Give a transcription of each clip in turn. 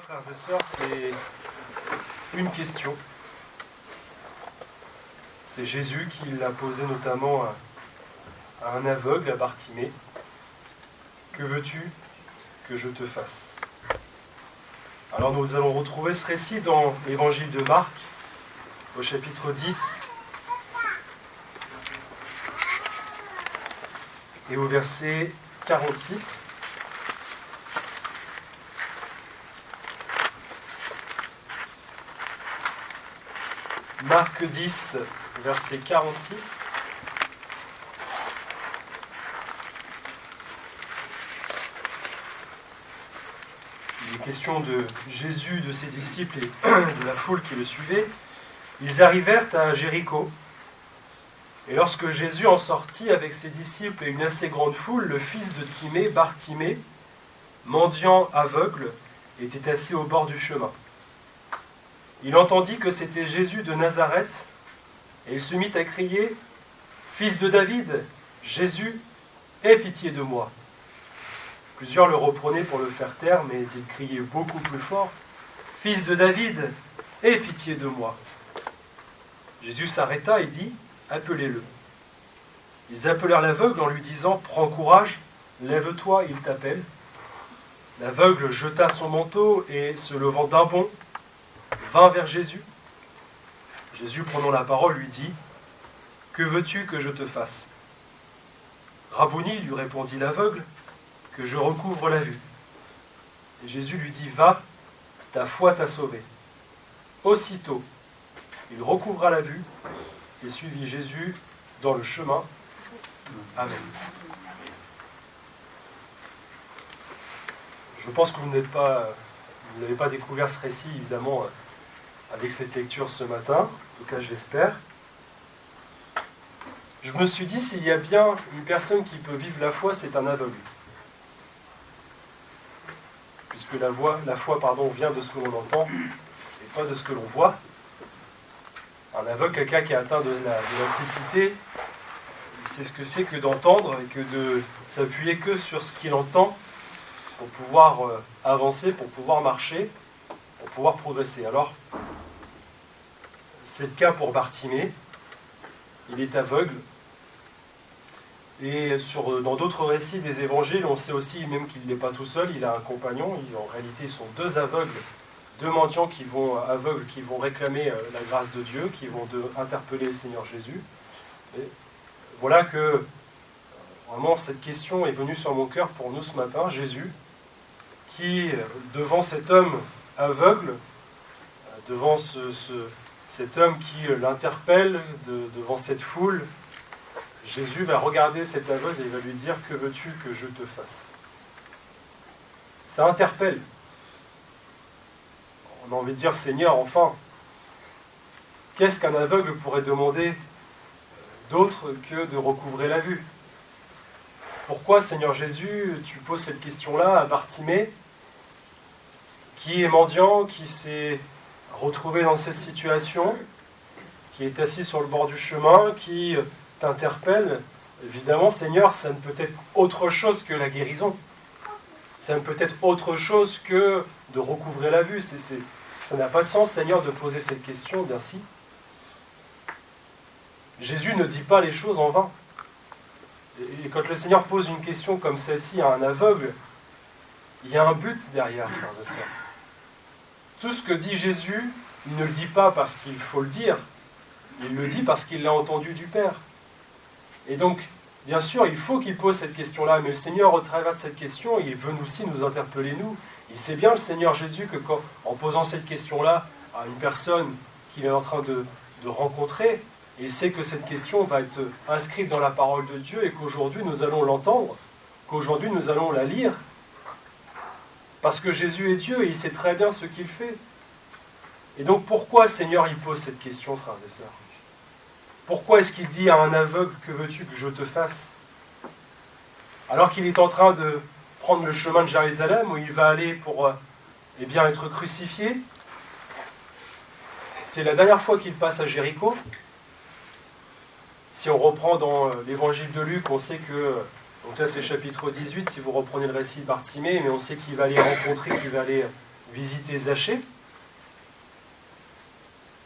frères et sœurs, c'est une question. C'est Jésus qui l'a posée notamment à un aveugle, à Bartimée. Que veux-tu que je te fasse? Alors nous allons retrouver ce récit dans l'évangile de Marc, au chapitre 10, et au verset 46. Marc 10, verset 46. Il est question de Jésus, de ses disciples et de la foule qui le suivait. Ils arrivèrent à Jéricho. Et lorsque Jésus en sortit avec ses disciples et une assez grande foule, le fils de Timée, Bartimée, mendiant aveugle, était assis au bord du chemin. Il entendit que c'était Jésus de Nazareth, et il se mit à crier « Fils de David, Jésus, aie pitié de moi !» Plusieurs le reprenaient pour le faire taire, mais il criait beaucoup plus fort « Fils de David, aie pitié de moi !» Jésus s'arrêta et dit « Appelez-le » Ils appelèrent l'aveugle en lui disant « Prends courage, lève-toi, il t'appelle » L'aveugle jeta son manteau et, se levant d'un bond, vint vers Jésus. Jésus, prenant la parole, lui dit « Que veux-tu que je te fasse » Rabouni, lui répondit l'aveugle, « Que je recouvre la vue. » Et Jésus lui dit « Va, ta foi t'a sauvé. » Aussitôt, il recouvra la vue et suivit Jésus dans le chemin. Amen. Je pense que vous n'avez pas découvert ce récit, évidemment, avec cette lecture ce matin. En tout cas, je l'espère. Je me suis dit, s'il y a bien une personne qui peut vivre la foi, c'est un aveugle. Puisque la foi vient de ce que l'on entend et pas de ce que l'on voit. Un aveugle, quelqu'un qui est atteint de la cécité, il sait ce que c'est que d'entendre et que de s'appuyer que sur ce qu'il entend pour pouvoir avancer, pour pouvoir marcher, pour pouvoir progresser. Alors, c'est le cas pour Bartimée. Il est aveugle. Et dans d'autres récits des évangiles, on sait aussi même qu'il n'est pas tout seul, il a un compagnon. En réalité, ils sont deux aveugles, deux mendiants aveugles qui vont réclamer la grâce de Dieu, qui vont interpeller le Seigneur Jésus. Et voilà que vraiment cette question est venue sur mon cœur pour nous ce matin. Jésus, qui, devant cet homme aveugle, devant cet homme qui l'interpelle, devant cette foule, Jésus va regarder cet aveugle et il va lui dire « Que veux-tu que je te fasse ?» Ça interpelle. On a envie de dire « Seigneur, enfin, qu'est-ce qu'un aveugle pourrait demander d'autre que de recouvrer la vue ? Pourquoi, Seigneur Jésus, tu poses cette question-là à Bartimée, qui est mendiant, qui s'est retrouvé dans cette situation, qui est assis sur le bord du chemin, qui t'interpelle? Évidemment, Seigneur, ça ne peut être autre chose que la guérison. Ça ne peut être autre chose que de recouvrer la vue. Ça n'a pas de sens, Seigneur, de poser cette question, bien si. Jésus ne dit pas les choses en vain. Et quand le Seigneur pose une question comme celle-ci à un aveugle, il y a un but derrière, frères et sœurs. Tout ce que dit Jésus, il ne le dit pas parce qu'il faut le dire, il le dit parce qu'il l'a entendu du Père. Et donc, bien sûr, il faut qu'il pose cette question-là, mais le Seigneur, au travers de cette question, il veut aussi nous interpeller, nous. Il sait bien, le Seigneur Jésus, que en posant cette question-là à une personne qu'il est en train de rencontrer, il sait que cette question va être inscrite dans la parole de Dieu et qu'aujourd'hui nous allons l'entendre, qu'aujourd'hui nous allons la lire. Parce que Jésus est Dieu et il sait très bien ce qu'il fait. Et donc pourquoi le Seigneur il pose cette question, frères et sœurs? Pourquoi est-ce qu'il dit à un aveugle « Que veux-tu que je te fasse ?» Alors qu'il est en train de prendre le chemin de Jérusalem où il va aller pour être crucifié. C'est la dernière fois qu'il passe à Jéricho. Si on reprend dans l'évangile de Luc, on sait que, donc là c'est chapitre 18, si vous reprenez le récit de Bartimée, mais on sait qu'il va aller rencontrer, qu'il va aller visiter Zachée.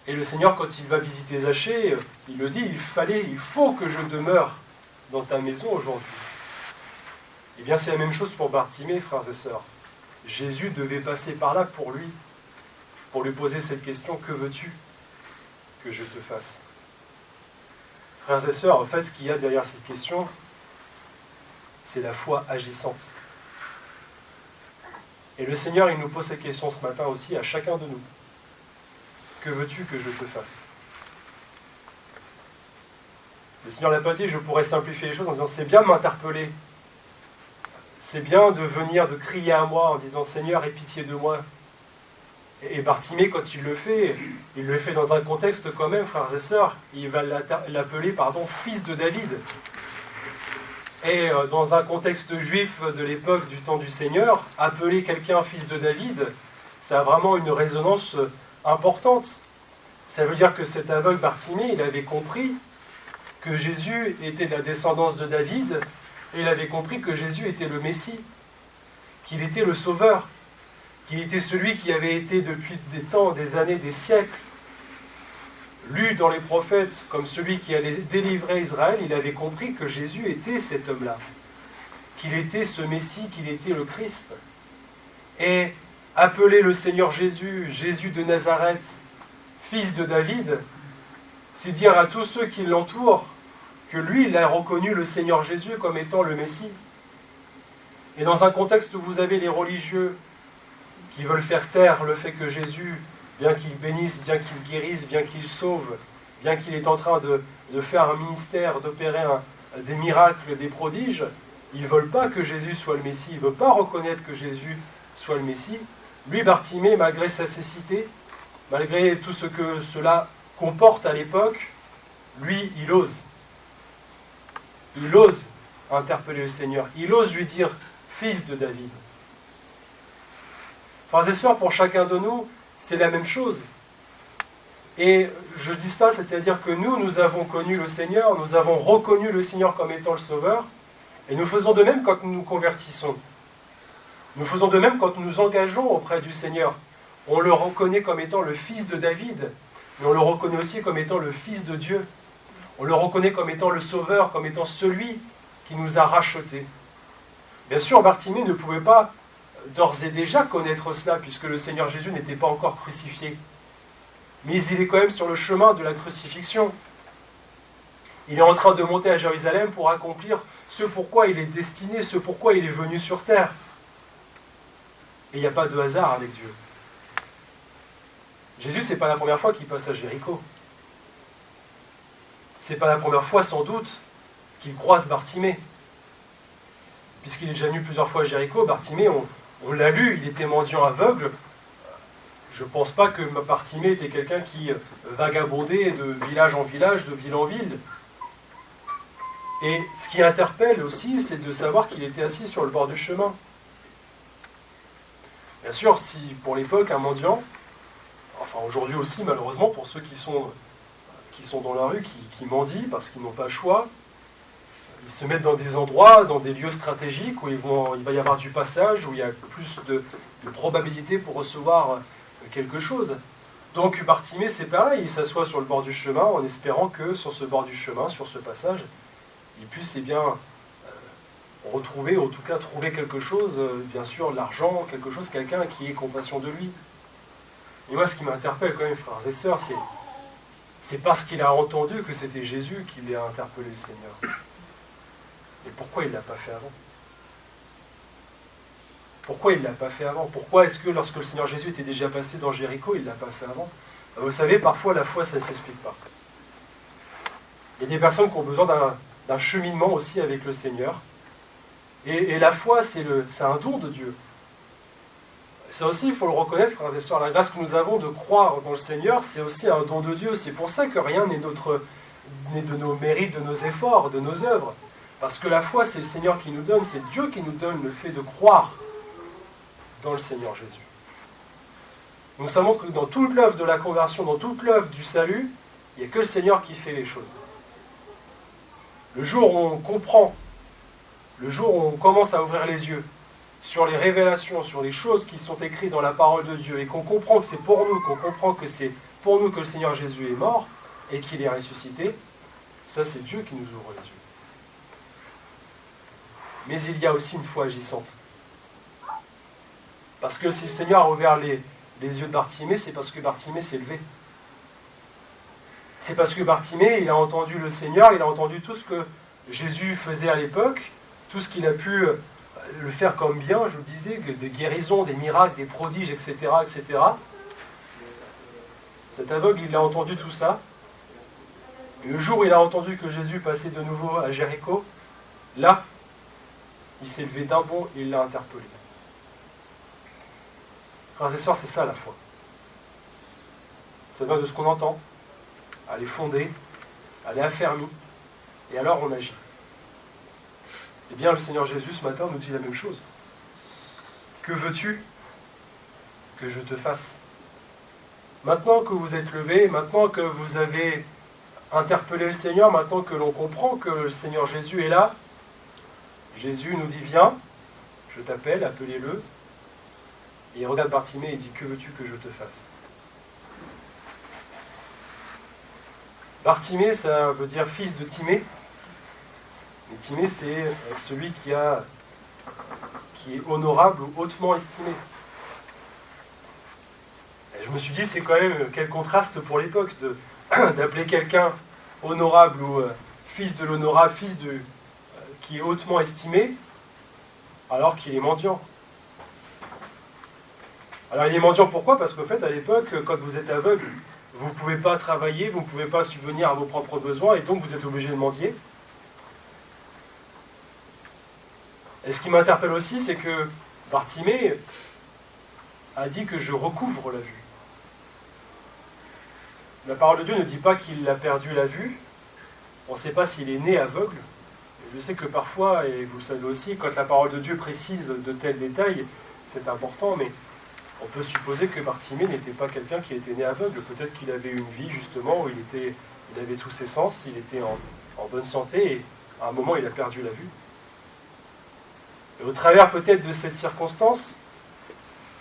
Et le Seigneur, quand il va visiter Zachée, il le dit, il faut que je demeure dans ta maison aujourd'hui. Eh bien, c'est la même chose pour Bartimée, frères et sœurs. Jésus devait passer par là pour lui poser cette question, que veux-tu que je te fasse? Frères et sœurs, en fait, ce qu'il y a derrière cette question, c'est la foi agissante. Et le Seigneur, il nous pose cette question ce matin aussi à chacun de nous. Que veux-tu que je te fasse? Le Seigneur l'a pas dit, je pourrais simplifier les choses en disant, c'est bien de m'interpeller. C'est bien de venir, de crier à moi en disant, Seigneur, aie pitié de moi. Et Bartimée, quand il le fait dans un contexte quand même, frères et sœurs, il va l'appeler, fils de David. Et dans un contexte juif de l'époque du temps du Seigneur, appeler quelqu'un fils de David, ça a vraiment une résonance importante. Ça veut dire que cet aveugle Bartimée, il avait compris que Jésus était de la descendance de David, et il avait compris que Jésus était le Messie, qu'il était le Sauveur, qu'il était celui qui avait été depuis des temps, des années, des siècles, lu dans les prophètes comme celui qui allait délivrer Israël. Il avait compris que Jésus était cet homme-là, qu'il était ce Messie, qu'il était le Christ. Et appeler le Seigneur Jésus, Jésus de Nazareth, fils de David, c'est dire à tous ceux qui l'entourent que lui, il a reconnu le Seigneur Jésus comme étant le Messie. Et dans un contexte où vous avez les religieux qui veulent faire taire le fait que Jésus, bien qu'il bénisse, bien qu'il guérisse, bien qu'il sauve, bien qu'il est en train de faire un ministère, d'opérer des miracles, des prodiges, ils ne veulent pas que Jésus soit le Messie, ils ne veulent pas reconnaître que Jésus soit le Messie. Lui, Bartimée, malgré sa cécité, malgré tout ce que cela comporte à l'époque, lui, il ose. Il ose interpeller le Seigneur. Il ose lui dire « Fils de David ». Frères et sœurs, pour chacun de nous, c'est la même chose. Et je dis ça, c'est-à-dire que nous avons connu le Seigneur, nous avons reconnu le Seigneur comme étant le Sauveur, et nous faisons de même quand nous nous convertissons. Nous faisons de même quand nous nous engageons auprès du Seigneur. On le reconnaît comme étant le Fils de David, mais on le reconnaît aussi comme étant le Fils de Dieu. On le reconnaît comme étant le Sauveur, comme étant celui qui nous a rachetés. Bien sûr, Bartimée ne pouvait pas d'ores et déjà connaître cela, puisque le Seigneur Jésus n'était pas encore crucifié. Mais il est quand même sur le chemin de la crucifixion. Il est en train de monter à Jérusalem pour accomplir ce pourquoi il est destiné, ce pourquoi il est venu sur terre. Et il n'y a pas de hasard avec Dieu. Jésus, ce n'est pas la première fois qu'il passe à Jéricho. Ce n'est pas la première fois, sans doute, qu'il croise Bartimée. Puisqu'il est déjà venu plusieurs fois à Jéricho, Bartimée, on l'a lu, il était mendiant aveugle. Je ne pense pas que Bartimée était quelqu'un qui vagabondait de village en village, de ville en ville. Et ce qui interpelle aussi, c'est de savoir qu'il était assis sur le bord du chemin. Bien sûr, si pour l'époque, un mendiant, enfin aujourd'hui aussi malheureusement, pour ceux qui sont dans la rue, qui mendient parce qu'ils n'ont pas le choix, ils se mettent dans des endroits, dans des lieux stratégiques où il va y avoir du passage, où il y a plus de probabilité pour recevoir quelque chose. Donc Bartimée, c'est pareil, il s'assoit sur le bord du chemin en espérant que sur ce bord du chemin, sur ce passage, il puisse retrouver, en tout cas trouver quelque chose, bien sûr l'argent, quelque chose, quelqu'un qui ait compassion de lui. Et moi, ce qui m'interpelle quand même, frères et sœurs, c'est parce qu'il a entendu que c'était Jésus qui a interpellé le Seigneur. Et pourquoi il ne l'a pas fait avant? Pourquoi il ne l'a pas fait avant? Pourquoi est-ce que lorsque le Seigneur Jésus était déjà passé dans Jéricho, il ne l'a pas fait avant? Vous savez, parfois la foi, ça ne s'explique pas. Il y a des personnes qui ont besoin d'un cheminement aussi avec le Seigneur. Et la foi, c'est un don de Dieu. Ça aussi, il faut le reconnaître, frères et sœurs. La grâce que nous avons de croire dans le Seigneur, c'est aussi un don de Dieu. C'est pour ça que rien n'est de nos mérites, de nos efforts, de nos œuvres. Parce que la foi, c'est le Seigneur qui nous donne, c'est Dieu qui nous donne le fait de croire dans le Seigneur Jésus. Donc ça montre que dans toute l'œuvre de la conversion, dans toute l'œuvre du salut, il n'y a que le Seigneur qui fait les choses. Le jour où on comprend, le jour où on commence à ouvrir les yeux sur les révélations, sur les choses qui sont écrites dans la parole de Dieu, et qu'on comprend que c'est pour nous, qu'on comprend que c'est pour nous que le Seigneur Jésus est mort et qu'il est ressuscité, ça c'est Dieu qui nous ouvre les yeux. Mais il y a aussi une foi agissante. Parce que si le Seigneur a ouvert les yeux de Bartimée, c'est parce que Bartimée s'est levé. C'est parce que Bartimée, il a entendu le Seigneur, il a entendu tout ce que Jésus faisait à l'époque, tout ce qu'il a pu le faire comme bien, je vous disais, des guérisons, des miracles, des prodiges, etc., etc. Cet aveugle, il a entendu tout ça. Et le jour où il a entendu que Jésus passait de nouveau à Jéricho, là, il s'est levé d'un bond et il l'a interpellé. Frères et sœurs, c'est ça la foi. Ça vient de ce qu'on entend. Elle est fondée, elle est affermie, et alors on agit. Eh bien, le Seigneur Jésus, ce matin, nous dit la même chose. Que veux-tu que je te fasse? Maintenant que vous êtes levé, maintenant que vous avez interpellé le Seigneur, maintenant que l'on comprend que le Seigneur Jésus est là, Jésus nous dit, viens, je t'appelle, appelez-le. Et il regarde Bartimée et dit, que veux-tu que je te fasse? Bartimée, ça veut dire fils de Timée. Et Timée, c'est celui qui est honorable ou hautement estimé. Et je me suis dit, c'est quand même quel contraste pour l'époque d'appeler quelqu'un honorable ou fils de l'honorable, qui est hautement estimé, alors qu'il est mendiant. Alors il est mendiant pourquoi? Parce qu'en fait, à l'époque, quand vous êtes aveugle, vous ne pouvez pas travailler, vous ne pouvez pas subvenir à vos propres besoins, et donc vous êtes obligé de mendier. Et ce qui m'interpelle aussi, c'est que Bartimée a dit que je recouvre la vue. La parole de Dieu ne dit pas qu'il a perdu la vue. On ne sait pas s'il est né aveugle. Je sais que parfois, et vous le savez aussi, quand la parole de Dieu précise de tels détails, c'est important, mais on peut supposer que Bartimée n'était pas quelqu'un qui était né aveugle. Peut-être qu'il avait une vie, justement, où il avait tous ses sens, il était en bonne santé, et à un moment, il a perdu la vue. Et au travers peut-être de cette circonstance,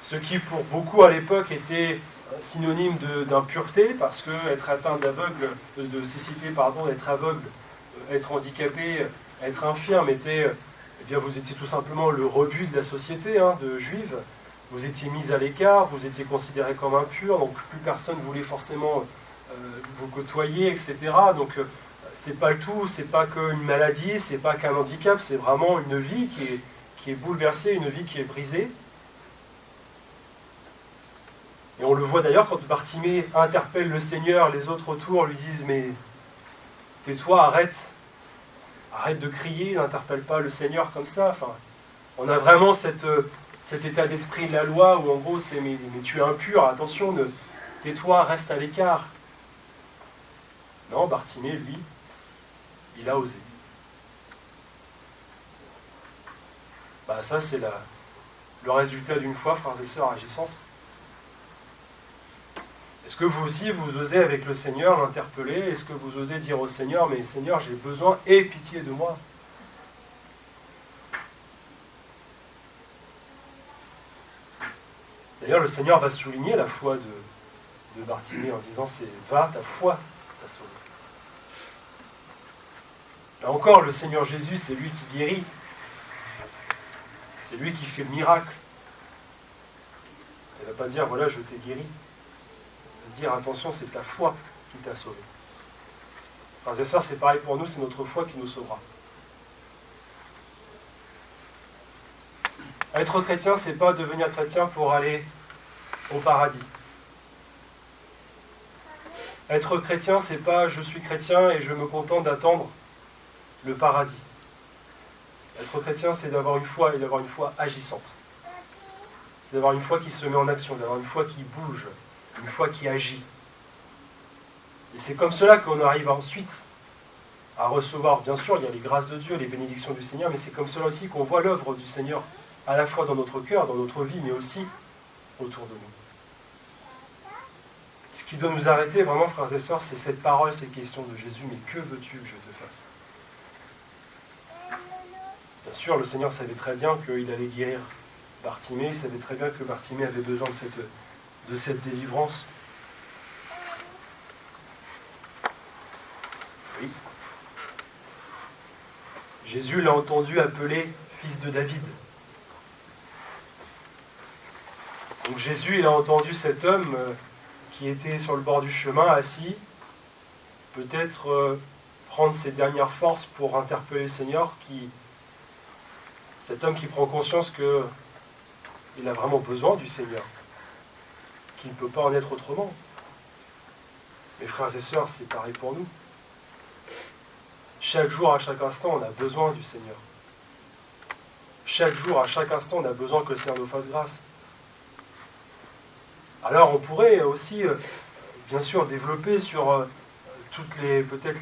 ce qui pour beaucoup à l'époque était synonyme d'impureté, parce que être atteint de cécité, être aveugle, être handicapé, être infirme, eh bien vous étiez tout simplement le rebut de la société de juive. Vous étiez mis à l'écart, vous étiez considéré comme impur, donc plus personne ne voulait forcément vous côtoyer, etc. Donc c'est pas le tout, c'est pas qu'une maladie, c'est pas qu'un handicap, c'est vraiment une vie qui est bouleversée, une vie qui est brisée. Et on le voit d'ailleurs quand Bartimée interpelle le Seigneur, les autres autour lui disent « Mais tais-toi, arrête de crier, n'interpelle pas le Seigneur comme ça. » Enfin, on a vraiment cet état d'esprit de la loi où en gros c'est mais tu es impur, attention, tais-toi, reste à l'écart. Non, Bartimée, lui, il a osé. Ça c'est le résultat d'une foi, frères et sœurs, agissante. Est-ce que vous aussi, vous osez avec le Seigneur l'interpeller? Est-ce que vous osez dire au Seigneur, mais Seigneur, j'ai besoin, aie pitié de moi? D'ailleurs, le Seigneur va souligner la foi de Bartimée en disant, va, ta foi t'a sauvé. Là encore, le Seigneur Jésus, c'est lui qui guérit. C'est lui qui fait le miracle. Il ne va pas dire, voilà, je t'ai guéri. Il va dire, attention, c'est ta foi qui t'a sauvé. Frères et sœurs, c'est pareil pour nous, c'est notre foi qui nous sauvera. Être chrétien, c'est pas devenir chrétien pour aller au paradis. Être chrétien, c'est pas je suis chrétien et je me contente d'attendre le paradis. Être chrétien, c'est d'avoir une foi et d'avoir une foi agissante. C'est d'avoir une foi qui se met en action, d'avoir une foi qui bouge, une foi qui agit. Et c'est comme cela qu'on arrive ensuite à recevoir, bien sûr, il y a les grâces de Dieu, les bénédictions du Seigneur, mais c'est comme cela aussi qu'on voit l'œuvre du Seigneur, à la fois dans notre cœur, dans notre vie, mais aussi autour de nous. Ce qui doit nous arrêter, vraiment, frères et sœurs, c'est cette parole, cette question de Jésus, mais que veux-tu que je te fasse? Bien sûr, le Seigneur savait très bien qu'il allait guérir Bartimée, il savait très bien que Bartimée avait besoin de cette délivrance. Oui. Jésus l'a entendu appeler fils de David. Donc Jésus, il a entendu cet homme qui était sur le bord du chemin, assis, peut-être prendre ses dernières forces pour interpeller le Seigneur, cet homme qui prend conscience qu'il a vraiment besoin du Seigneur, qu'il ne peut pas en être autrement. Mes frères et sœurs, c'est pareil pour nous. Chaque jour, à chaque instant, on a besoin du Seigneur. Chaque jour, à chaque instant, on a besoin que le Seigneur nous fasse grâce. Alors on pourrait aussi, bien sûr, développer sur peut-être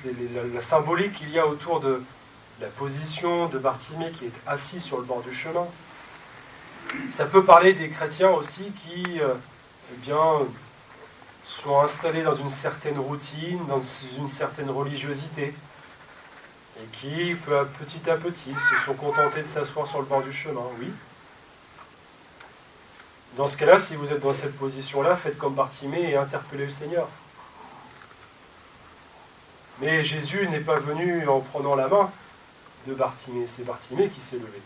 la symbolique qu'il y a autour de la position de Bartimée qui est assis sur le bord du chemin. Ça peut parler des chrétiens aussi qui sont installés dans une certaine routine, dans une certaine religiosité, et qui, petit à petit, se sont contentés de s'asseoir sur le bord du chemin, oui. Dans ce cas-là, si vous êtes dans cette position-là, faites comme Bartimée et interpellez le Seigneur. Mais Jésus n'est pas venu en prenant la main de Bartimée, c'est Bartimée qui s'est levé.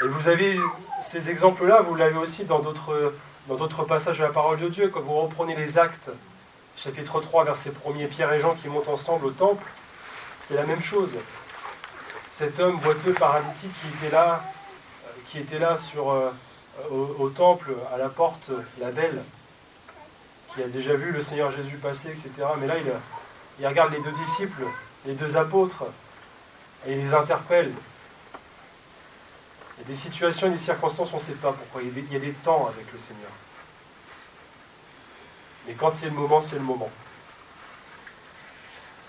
Et vous avez ces exemples-là, vous l'avez aussi dans d'autres passages de la parole de Dieu. Quand vous reprenez les Actes, chapitre 3, versets 1er, Pierre et Jean qui montent ensemble au temple, c'est la même chose. Cet homme boiteux paralytique qui était là au temple, à la porte, la belle, qui a déjà vu le Seigneur Jésus passer, etc. Mais là, il regarde les deux disciples, les deux apôtres, et il les interpelle. Il y a des situations, des circonstances, on ne sait pas pourquoi. Il y a des temps avec le Seigneur. Mais quand c'est le moment, c'est le moment.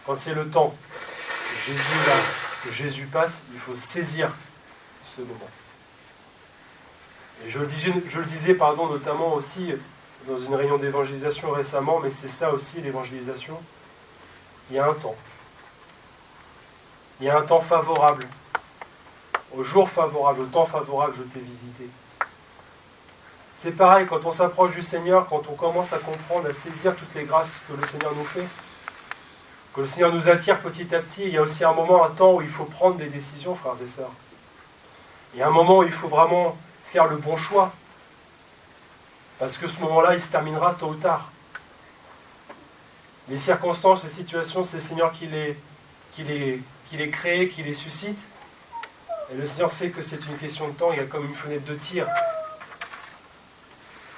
Quand c'est le temps que Jésus passe, il faut saisir ce moment. Et je le disais, notamment aussi dans une réunion d'évangélisation récemment, mais c'est ça aussi l'évangélisation. Il y a un temps. Il y a un temps favorable. Au jour favorable, au temps favorable, je t'ai visité. C'est pareil, quand on s'approche du Seigneur, quand on commence à comprendre, à saisir toutes les grâces que le Seigneur nous fait, que le Seigneur nous attire petit à petit, il y a aussi un temps où il faut prendre des décisions, frères et sœurs. Il y a un moment où il faut vraiment faire le bon choix. Parce que ce moment-là, il se terminera tôt ou tard. Les circonstances, les situations, c'est le Seigneur qui les crée, qui les suscite. Et le Seigneur sait que c'est une question de temps, il y a comme une fenêtre de tir.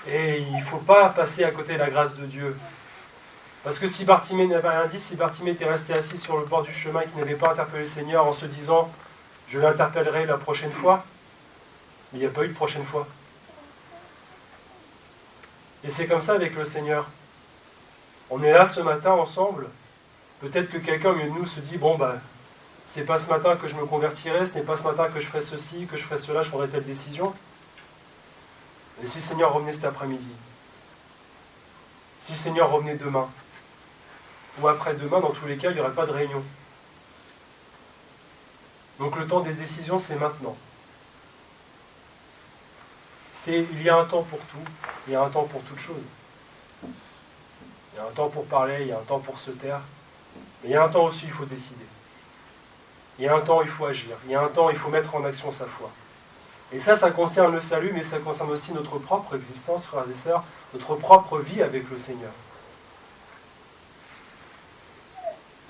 Et il ne faut pas passer à côté de la grâce de Dieu. Parce que si Bartimée n'avait rien dit, si Bartimée était resté assis sur le bord du chemin et qu'il n'avait pas interpellé le Seigneur en se disant « je l'interpellerai la prochaine fois », il n'y a pas eu de prochaine fois. Et c'est comme ça avec le Seigneur. On est là ce matin ensemble. Peut-être que quelqu'un au milieu de nous se dit « bon, c'est pas ce matin que je me convertirai, ce n'est pas ce matin que je ferai ceci, que je ferai cela, je prendrai telle décision. » Et si le Seigneur revenait cet après-midi, si le Seigneur revenait demain, ou après-demain, dans tous les cas, il n'y aurait pas de réunion. Donc le temps des décisions, c'est maintenant. Il y a un temps pour tout, il y a un temps pour toute chose. Il y a un temps pour parler, il y a un temps pour se taire, mais il y a un temps aussi où il faut décider. Il y a un temps où il faut agir, il y a un temps où il faut mettre en action sa foi. Et ça concerne le salut, mais ça concerne aussi notre propre existence, frères et sœurs, notre propre vie avec le Seigneur.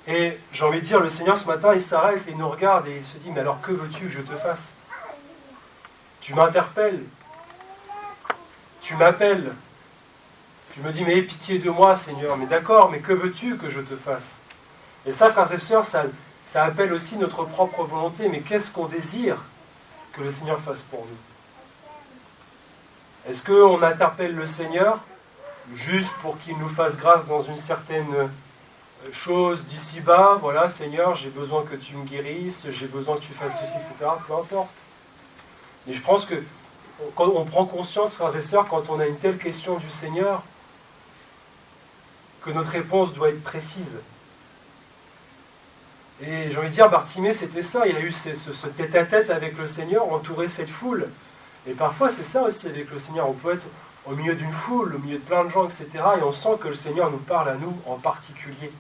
Et j'ai envie de dire, le Seigneur ce matin, il s'arrête et il nous regarde et il se dit, mais alors que veux-tu que je te fasse? Tu m'interpelles, tu m'appelles, tu me dis, mais aie pitié de moi, Seigneur, mais d'accord, mais que veux-tu que je te fasse? Et ça, frères et sœurs, ça appelle aussi notre propre volonté, mais qu'est-ce qu'on désire que le Seigneur fasse pour nous? Est-ce qu'on interpelle le Seigneur juste pour qu'il nous fasse grâce dans une certaine chose d'ici-bas? Voilà, Seigneur, j'ai besoin que tu me guérisses, j'ai besoin que tu fasses ceci, etc. Peu importe. Mais je pense que quand on prend conscience, frères et sœurs, quand on a une telle question du Seigneur, que notre réponse doit être précise. Et j'ai envie de dire, Bartimée, c'était ça. Il a eu ce tête-à-tête avec le Seigneur, entouré cette foule. Et parfois, c'est ça aussi avec le Seigneur. On peut être au milieu d'une foule, au milieu de plein de gens, etc. Et on sent que le Seigneur nous parle à nous en particulier.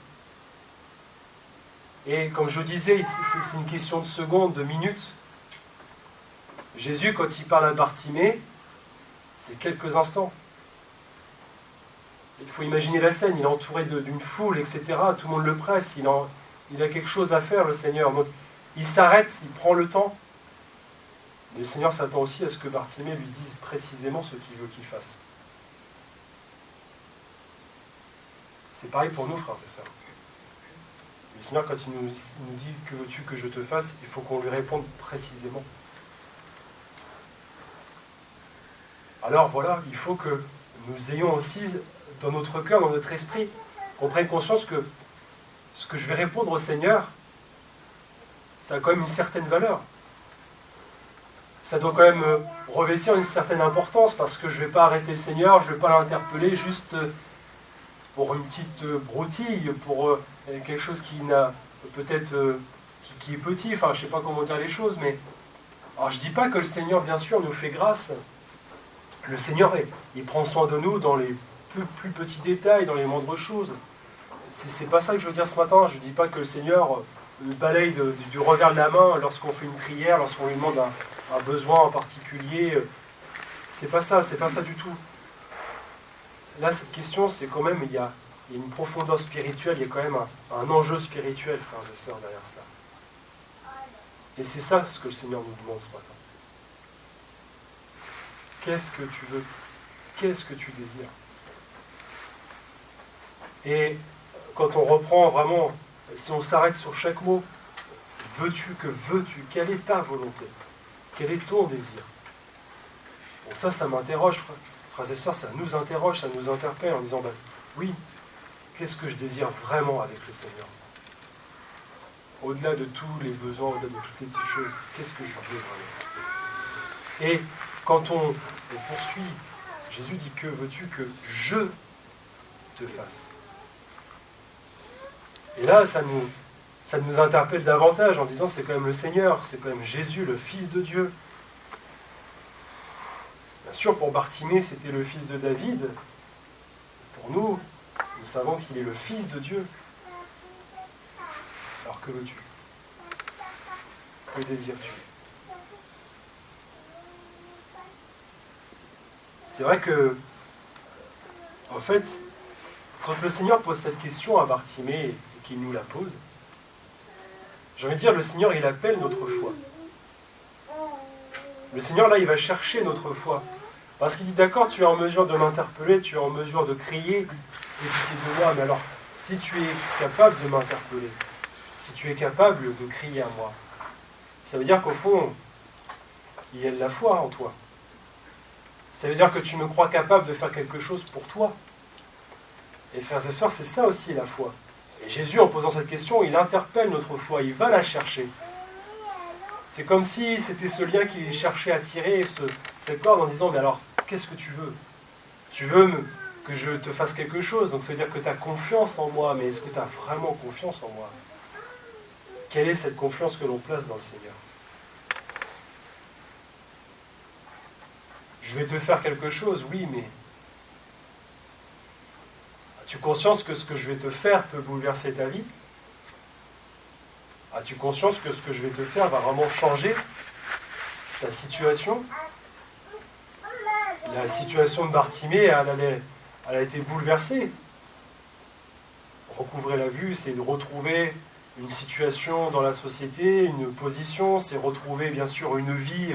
Et comme je le disais, c'est une question de secondes, de minutes. Jésus, quand il parle à Bartimée, c'est quelques instants. Il faut imaginer la scène, il est entouré d'une foule, etc. Tout le monde le presse, il a quelque chose à faire, le Seigneur. Donc, il s'arrête, il prend le temps. Mais le Seigneur s'attend aussi à ce que Bartimée lui dise précisément ce qu'il veut qu'il fasse. C'est pareil pour nous, frères et sœurs. Le Seigneur, quand il nous dit « Que veux-tu que je te fasse ?», il faut qu'on lui réponde précisément. Alors voilà, il faut que nous ayons aussi dans notre cœur, dans notre esprit, qu'on prenne conscience que ce que je vais répondre au Seigneur, ça a quand même une certaine valeur. Ça doit quand même revêtir une certaine importance, parce que je ne vais pas arrêter le Seigneur, je ne vais pas l'interpeller juste pour une petite broutille, pour quelque chose qui n'a peut-être qui est petit, enfin je ne sais pas comment dire les choses, mais alors je ne dis pas que le Seigneur, bien sûr, nous fait grâce. Le Seigneur, il prend soin de nous dans les plus petits détails, dans les moindres choses. C'est pas ça que je veux dire ce matin. Je ne dis pas que le Seigneur balaye du revers de la main lorsqu'on fait une prière, lorsqu'on lui demande un besoin en particulier. C'est pas ça du tout. Là, cette question, c'est quand même, il y a une profondeur spirituelle, il y a quand même un enjeu spirituel, frères et sœurs, derrière cela. Et c'est ça ce que le Seigneur nous demande ce matin. Qu'est-ce que tu veux? Qu'est-ce que tu désires? Et quand on reprend vraiment, si on s'arrête sur chaque mot, veux-tu, que veux-tu? Quelle est ta volonté? Quel est ton désir? Bon, ça m'interroge, frères et sœurs, ça nous interroge, ça nous interpelle en disant, oui, qu'est-ce que je désire vraiment avec le Seigneur? Au-delà de tous les besoins, au-delà de toutes les petites choses, qu'est-ce que je veux vraiment? Et quand on poursuit, Jésus dit, que veux-tu que je te fasse? Et là, ça nous interpelle davantage en disant, c'est quand même le Seigneur, c'est quand même Jésus, le Fils de Dieu. Bien sûr, pour Bartimée, c'était le fils de David. Pour nous, nous savons qu'il est le Fils de Dieu. Alors que veux-tu? Que désires-tu? C'est vrai que, en fait, quand le Seigneur pose cette question à Bartimée et qu'il nous la pose, j'ai envie de dire, le Seigneur, il appelle notre foi. Le Seigneur, là, il va chercher notre foi. Parce qu'il dit, d'accord, tu es en mesure de m'interpeller, tu es en mesure de crier, et pitié de moi, mais alors, si tu es capable de m'interpeller, si tu es capable de crier à moi, ça veut dire qu'au fond, il y a de la foi en toi. Ça veut dire que tu me crois capable de faire quelque chose pour toi. Et frères et sœurs, c'est ça aussi la foi. Et Jésus, en posant cette question, il interpelle notre foi, il va la chercher. C'est comme si c'était ce lien qu'il cherchait à tirer, cette corde, en disant, mais alors, qu'est-ce que tu veux? Tu veux que je te fasse quelque chose, donc ça veut dire que tu as confiance en moi, mais est-ce que tu as vraiment confiance en moi? Quelle est cette confiance que l'on place dans le Seigneur? Je vais te faire quelque chose, oui, mais as-tu conscience que ce que je vais te faire peut bouleverser ta vie? As-tu conscience que ce que je vais te faire va vraiment changer ta situation? La situation de Bartimée, elle a été bouleversée. Recouvrer la vue, c'est de retrouver une situation dans la société, une position, c'est retrouver bien sûr une vie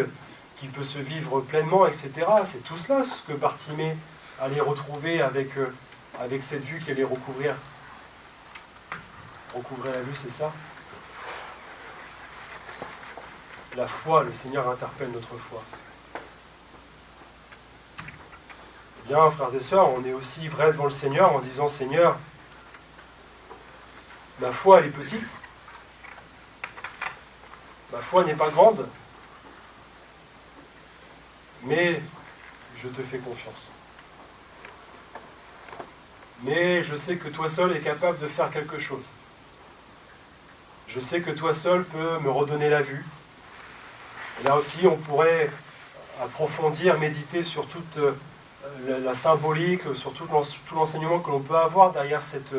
qui peut se vivre pleinement, etc. C'est tout cela, ce que Bartimée allait retrouver avec cette vue qu'il allait recouvrir. Recouvrir la vue, c'est ça. La foi, le Seigneur interpelle notre foi. Eh bien, frères et sœurs, on est aussi vrai devant le Seigneur en disant, Seigneur, ma foi, elle est petite. Ma foi n'est pas grande. Mais je te fais confiance. Mais je sais que toi seul es capable de faire quelque chose. Je sais que toi seul peux me redonner la vue. Et là aussi, on pourrait approfondir, méditer sur toute la symbolique, sur tout l'enseignement que l'on peut avoir derrière cette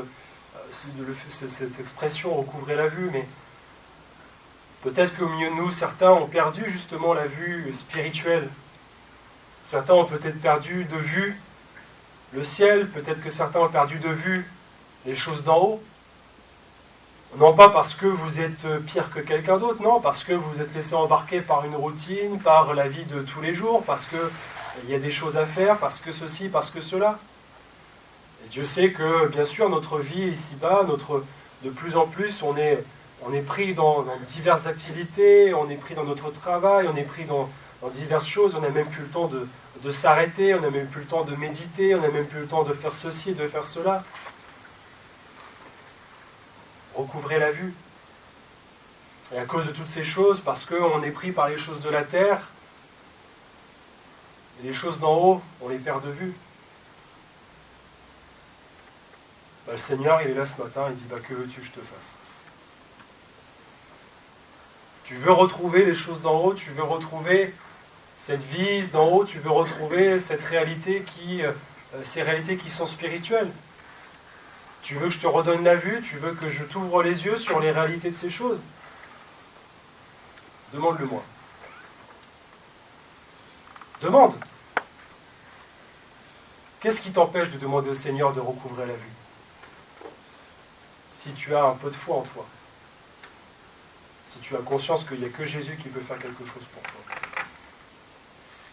expression « recouvrer la vue ». Mais peut-être qu'au milieu de nous, certains ont perdu justement la vue spirituelle. Certains ont peut-être perdu de vue le ciel, peut-être que certains ont perdu de vue les choses d'en haut. Non pas parce que vous êtes pire que quelqu'un d'autre, non, parce que vous êtes laissé embarquer par une routine, par la vie de tous les jours, parce qu'il y a des choses à faire, parce que ceci, parce que cela. Et Dieu sait que, bien sûr, notre vie ici-bas, de plus en plus, on est pris dans diverses activités, on est pris dans notre travail, on est pris dans diverses choses, on n'a même plus le temps de s'arrêter, on n'a même plus le temps de méditer, on n'a même plus le temps de faire ceci, de faire cela. Recouvrez la vue. Et à cause de toutes ces choses, parce qu'on est pris par les choses de la terre, et les choses d'en haut, on les perd de vue. Le Seigneur, il est là ce matin, il dit, que veux-tu que je te fasse? Tu veux retrouver les choses d'en haut, tu veux retrouver cette vie d'en haut, tu veux retrouver cette réalité ces réalités qui sont spirituelles. Tu veux que je te redonne la vue, tu veux que je t'ouvre les yeux sur les réalités de ces choses. Demande-le-moi. Demande. Qu'est-ce qui t'empêche de demander au Seigneur de recouvrer la vue? Si tu as un peu de foi en toi. Si tu as conscience qu'il n'y a que Jésus qui peut faire quelque chose pour toi.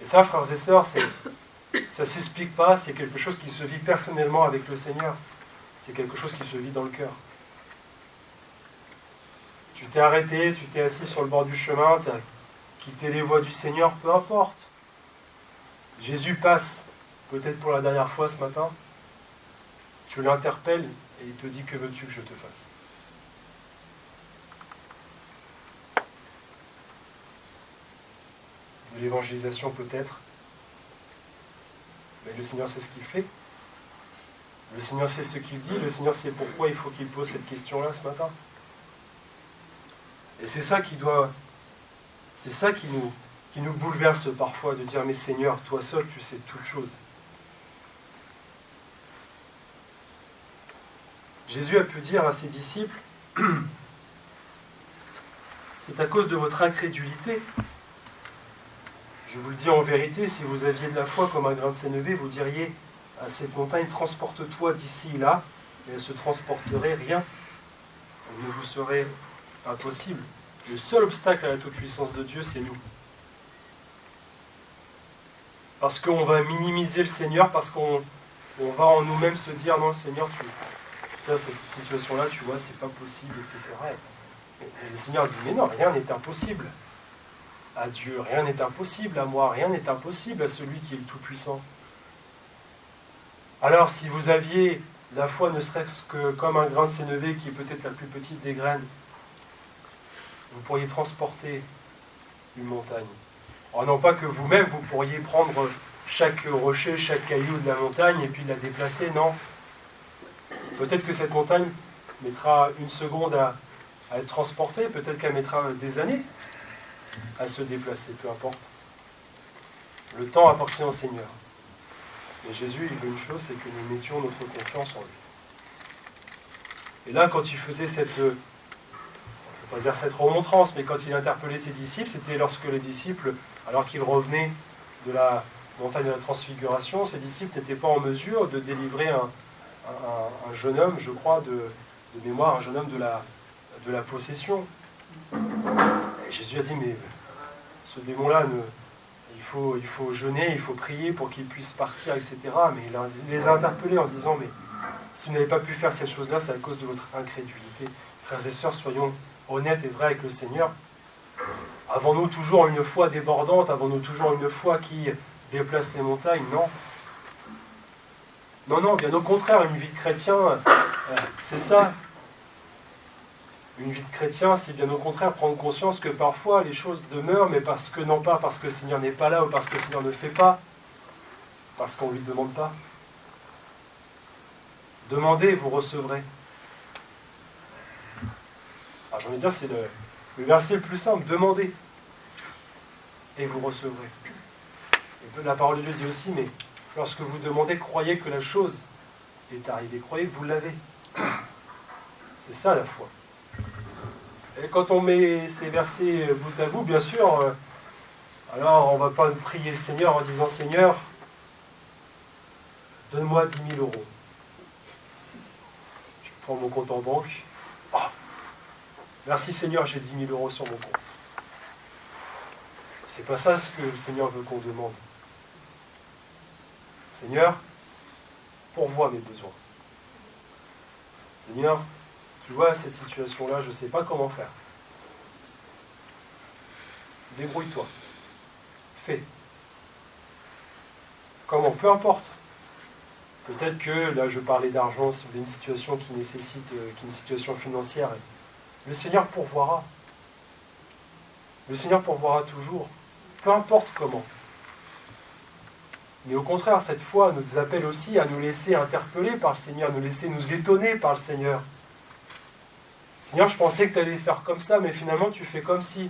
Et ça, frères et sœurs, ça ne s'explique pas, c'est quelque chose qui se vit personnellement avec le Seigneur. C'est quelque chose qui se vit dans le cœur. Tu t'es arrêté, tu t'es assis sur le bord du chemin, tu as quitté les voies du Seigneur, peu importe. Jésus passe, peut-être pour la dernière fois ce matin. Tu l'interpelles et il te dit, que veux-tu que je te fasse? De l'évangélisation peut-être. Mais le Seigneur sait ce qu'il fait. Le Seigneur sait ce qu'il dit, le Seigneur sait pourquoi il faut qu'il pose cette question-là ce matin. Et c'est ça qui nous bouleverse parfois, de dire, mais Seigneur, toi seul, tu sais toutes choses. Jésus a pu dire à ses disciples, c'est à cause de votre incrédulité. Je vous le dis en vérité, si vous aviez de la foi comme un grain de sénévé, vous diriez à cette montagne, transporte-toi d'ici là, et elle ne se transporterait rien. Il ne vous serait impossible. Le seul obstacle à la toute-puissance de Dieu, c'est nous. Parce qu'on va minimiser le Seigneur, parce qu'on va en nous-mêmes se dire, non, le Seigneur, cette situation-là, tu vois, c'est pas possible, etc. Et le Seigneur dit, mais non, rien n'est impossible à Dieu, rien n'est impossible à moi, rien n'est impossible à celui qui est le Tout-Puissant. Alors, si vous aviez la foi ne serait-ce que comme un grain de sénévé qui est peut-être la plus petite des graines, vous pourriez transporter une montagne. Alors non pas que vous-même, vous pourriez prendre chaque rocher, chaque caillou de la montagne et puis la déplacer, non. Peut-être que cette montagne mettra une seconde à être transportée, peut-être qu'elle mettra des années à se déplacer, peu importe. Le temps appartient au Seigneur. Et Jésus, il veut une chose, c'est que nous mettions notre confiance en lui. Et là, quand il faisait cette remontrance, mais quand il interpellait ses disciples, c'était lorsque les disciples, alors qu'ils revenaient de la montagne de la transfiguration, ces disciples n'étaient pas en mesure de délivrer un jeune homme, je crois, de mémoire, un jeune homme de la possession. Et Jésus a dit, mais ce démon-là, il faut jeûner, il faut prier pour qu'il puisse partir, etc. Mais il les a interpellés en disant, mais si vous n'avez pas pu faire cette chose-là, c'est à cause de votre incrédulité. Frères et sœurs, soyons honnêtes et vrais avec le Seigneur. Avons-nous toujours une foi débordante? Avons-nous toujours une foi qui déplace les montagnes? Non. Non, bien au contraire, une vie de chrétien, c'est ça. Une vie de chrétien, c'est bien au contraire prendre conscience que parfois les choses demeurent, mais non pas parce que le Seigneur n'est pas là ou parce que le Seigneur ne fait pas, parce qu'on ne lui demande pas. Demandez, vous recevrez. Alors j'ai envie de dire, c'est le verset le plus simple, demandez, et vous recevrez. Et la parole de Dieu dit aussi, mais lorsque vous demandez, croyez que la chose est arrivée, croyez que vous l'avez. C'est ça la foi. Et quand on met ces versets bout à bout, bien sûr, alors on ne va pas prier le Seigneur en disant, Seigneur, donne-moi 10 000 euros. Je prends mon compte en banque. Oh, merci Seigneur, j'ai 10 000 euros sur mon compte. C'est pas ça ce que le Seigneur veut qu'on demande. Seigneur, pourvois mes besoins. Seigneur, tu vois, cette situation-là, je ne sais pas comment faire. Débrouille-toi. Fais. Comment? Peu importe. Peut-être que, là je parlais d'argent, si vous avez une situation qui nécessite, qui est une situation financière, le Seigneur pourvoira. Le Seigneur pourvoira toujours. Peu importe comment. Mais au contraire, cette foi nous appelle aussi à nous laisser interpeller par le Seigneur, à nous laisser nous étonner par le Seigneur. Seigneur, je pensais que tu allais faire comme ça, mais finalement tu fais comme si.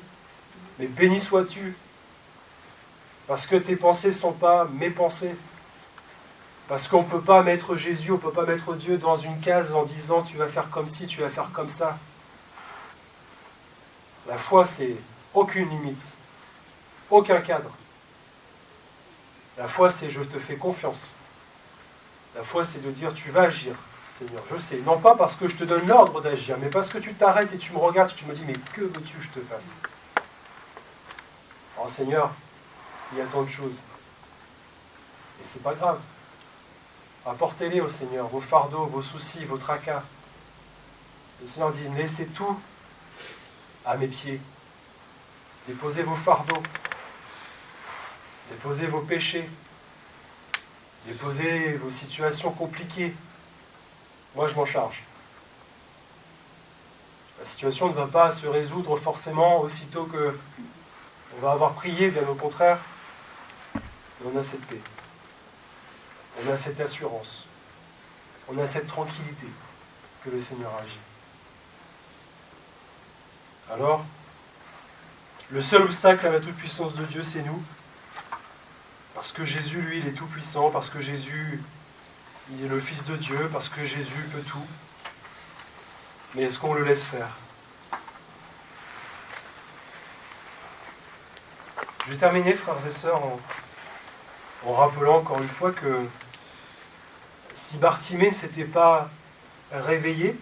Mais béni sois-tu. Parce que tes pensées ne sont pas mes pensées. Parce qu'on ne peut pas mettre Jésus, on ne peut pas mettre Dieu dans une case en disant tu vas faire comme ci, tu vas faire comme ça. La foi, c'est aucune limite, aucun cadre. La foi, c'est je te fais confiance. La foi, c'est de dire tu vas agir, Seigneur, je sais. Non pas parce que je te donne l'ordre d'agir, mais parce que tu t'arrêtes et tu me regardes et tu me dis mais que veux-tu que je te fasse? Alors Seigneur, il y a tant de choses. Et c'est pas grave. Apportez-les au Seigneur, vos fardeaux, vos soucis, vos tracas. Le Seigneur dit, laissez tout à mes pieds. Déposez vos fardeaux. Déposez vos péchés. Déposez vos situations compliquées. Moi, je m'en charge. La situation ne va pas se résoudre forcément aussitôt que on va avoir prié, bien au contraire. Mais on a cette paix. On a cette assurance. On a cette tranquillité que le Seigneur agit. Alors, le seul obstacle à la toute-puissance de Dieu, c'est nous. Parce que Jésus, lui, il est tout-puissant, parce que Jésus, il est le Fils de Dieu, parce que Jésus peut tout. Mais est-ce qu'on le laisse faire? Je vais terminer, frères et sœurs, en rappelant encore une fois que si Bartimée ne s'était pas réveillé,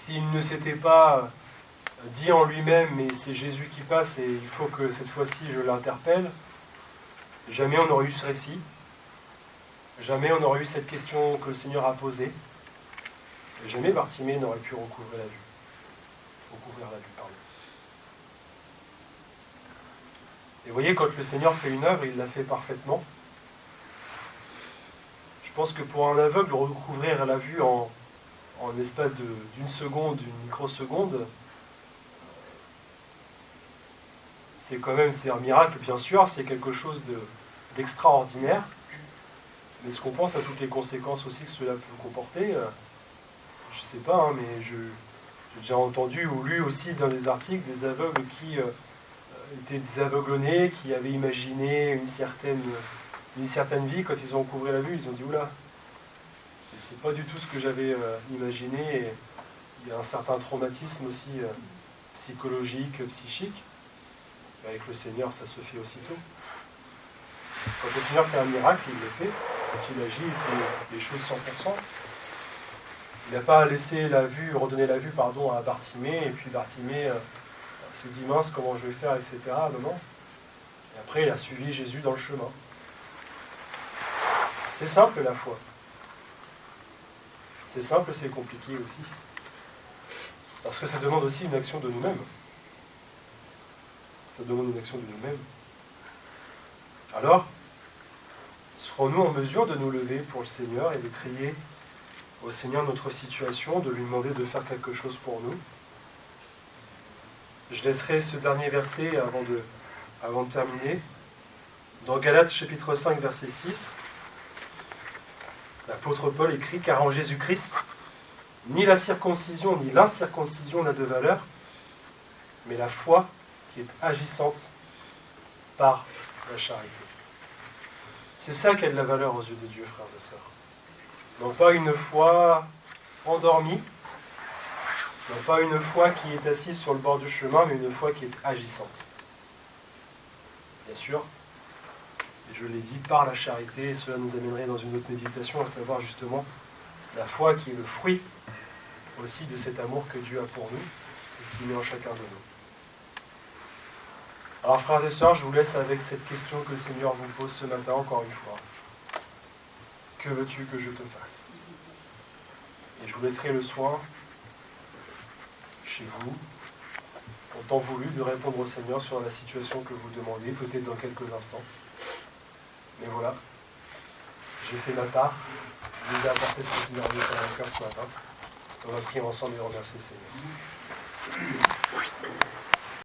s'il ne s'était pas dit en lui-même, mais c'est Jésus qui passe et il faut que cette fois-ci je l'interpelle, jamais on n'aurait eu ce récit, jamais on n'aurait eu cette question que le Seigneur a posée, et jamais Bartimée n'aurait pu recouvrir la vue. Et vous voyez, quand le Seigneur fait une œuvre, il la fait parfaitement. Je pense que pour un aveugle, recouvrir la vue en l'espace d'une seconde, d'une microseconde, c'est un miracle, bien sûr, c'est quelque chose d'extraordinaire. Mais est-ce qu'on pense à toutes les conséquences aussi que cela peut comporter? Je ne sais pas, hein, mais j'ai déjà entendu ou lu aussi dans des articles des aveugles qui étaient des aveuglonnés, qui avaient imaginé une certaine vie. Quand ils ont recouvré la vue, ils ont dit oula, c'est pas du tout ce que j'avais imaginé. Et il y a un certain traumatisme aussi psychologique, psychique. Et avec le Seigneur, ça se fait aussitôt. Quand le Seigneur fait un miracle, il le fait. Quand il agit, il fait les choses 100%. Il n'a pas laissé redonner la vue à Bartimée, et puis Bartimée se dit mince, comment je vais faire, etc. Non. Et après, il a suivi Jésus dans le chemin. C'est simple la foi. C'est simple, c'est compliqué aussi. Parce que ça demande aussi une action de nous-mêmes. Ça demande une action de nous-mêmes. Alors, serons-nous en mesure de nous lever pour le Seigneur et de crier au Seigneur notre situation, de lui demander de faire quelque chose pour nous? Je laisserai ce dernier verset avant de terminer. Dans Galates chapitre 5, verset 6, l'apôtre Paul écrit « Car en Jésus-Christ, Ni la circoncision ni l'incirconcision n'a de valeur, mais la foi qui est agissante par la charité. C'est ça qui a de la valeur aux yeux de Dieu, frères et sœurs. Non pas une foi endormie, non pas une foi qui est assise sur le bord du chemin, mais une foi qui est agissante. Bien sûr, je l'ai dit, par la charité, et cela nous amènerait dans une autre méditation, à savoir justement la foi qui est le fruit aussi de cet amour que Dieu a pour nous et qui met en chacun de nous. Alors frères et sœurs, je vous laisse avec cette question que le Seigneur vous pose ce matin encore une fois. Que veux-tu que je te fasse? Et je vous laisserai le soin, chez vous, en temps voulu, de répondre au Seigneur sur la situation que vous demandez, peut-être dans quelques instants. Mais voilà, j'ai fait ma part, je vous ai apporté ce que le Seigneur a mis sur mon cœur ce matin. On va prier ensemble et remercier le Seigneur.